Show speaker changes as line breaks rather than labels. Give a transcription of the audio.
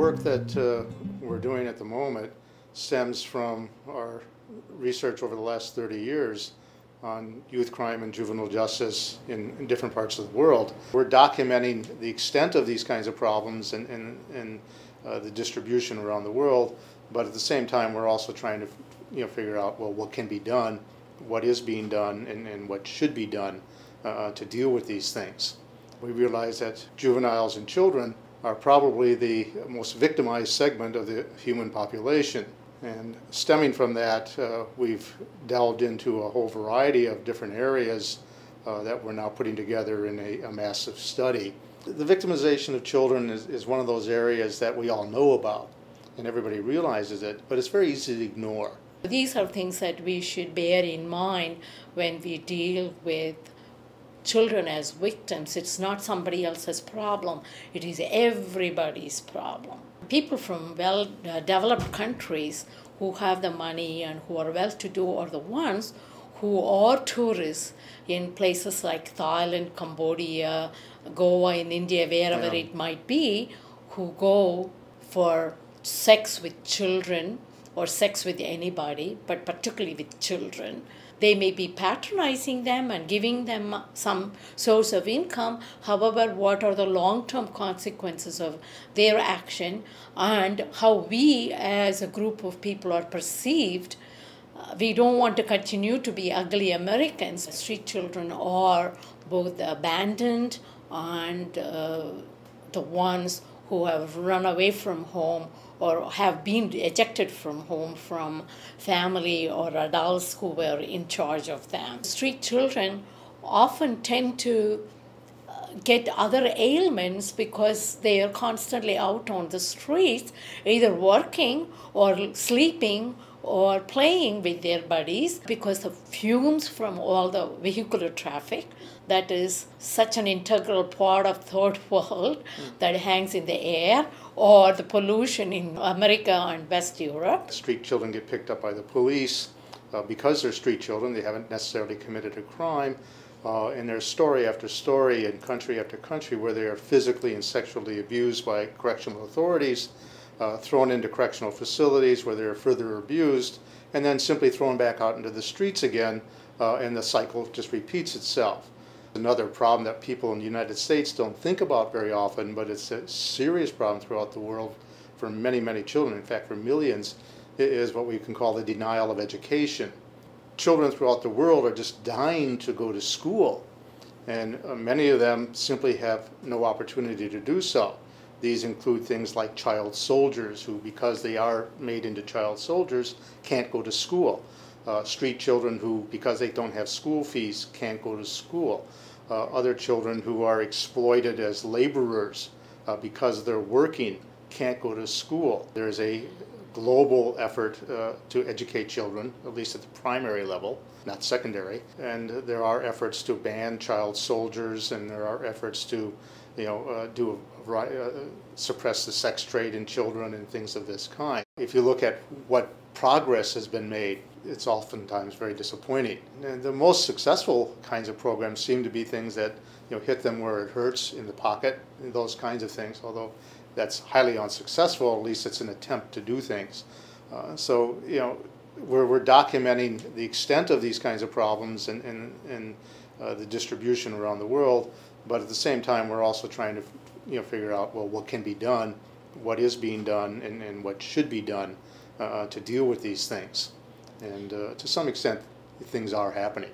work that we're doing at the moment stems from our research over the last 30 years on youth crime and juvenile justice in different parts of the world. We're documenting the extent of these kinds of problems and the distribution around the world, but at the same time we're also trying to figure out, well, what can be done, what is being done, and what should be done to deal with these things. We realize that juveniles and children are probably the most victimized segment of the human population. And stemming from that, we've delved into a whole variety of different areas that we're now putting together in a massive study. The victimization of children is one of those areas that we all know about, and everybody realizes it, but it's very easy to ignore.
These are things that we should bear in mind when we deal with children as victims. It's not somebody else's problem. It is everybody's problem. People from well-developed countries who have the money and who are well-to-do are the ones who are tourists in places like Thailand, Cambodia, Goa, in India, wherever it might be, who go for sex with children or sex with anybody, but particularly with children. They may be patronizing them and giving them some source of income. However, what are the long-term consequences of their action and how we as a group of people are perceived? We don't want to continue to be ugly Americans. Street children are both abandoned and the ones who have run away from home or have been ejected from home from family or adults who were in charge of them. Street children often tend to get other ailments because they are constantly out on the streets, either working or sleeping or playing with their buddies because the fumes from all the vehicular traffic that is such an integral part of third world that hangs in the air, or the pollution in America and West Europe.
Street children get picked up by the police because they're street children. They haven't necessarily committed a crime. And there's story after story in country after country where they are physically and sexually abused by correctional authorities, thrown into correctional facilities where they're further abused, and then simply thrown back out into the streets again, and the cycle just repeats itself. Another problem that people in the United States don't think about very often, but it's a serious problem throughout the world for many, many children, in fact for millions, is what we can call the denial of education. Children throughout the world are just dying to go to school, and many of them simply have no opportunity to do so. These include things like child soldiers who, because they are made into child soldiers, can't go to school. Street children who, because they don't have school fees, can't go to school. Other children who are exploited as laborers because they're working can't go to school. There's a global effort to educate children, at least at the primary level, not secondary. And there are efforts to ban child soldiers, and there are efforts to suppress the sex trade in children and things of this kind. If you look at what progress has been made, it's oftentimes very disappointing. And the most successful kinds of programs seem to be things that hit them where it hurts, in the pocket, and those kinds of things, although that's highly unsuccessful. At least it's an attempt to do things. So we're documenting the extent of these kinds of problems and the distribution around the world, but at the same time we're also trying to figure out, well, what can be done, what is being done, and what should be done to deal with these things. And to some extent, things are happening.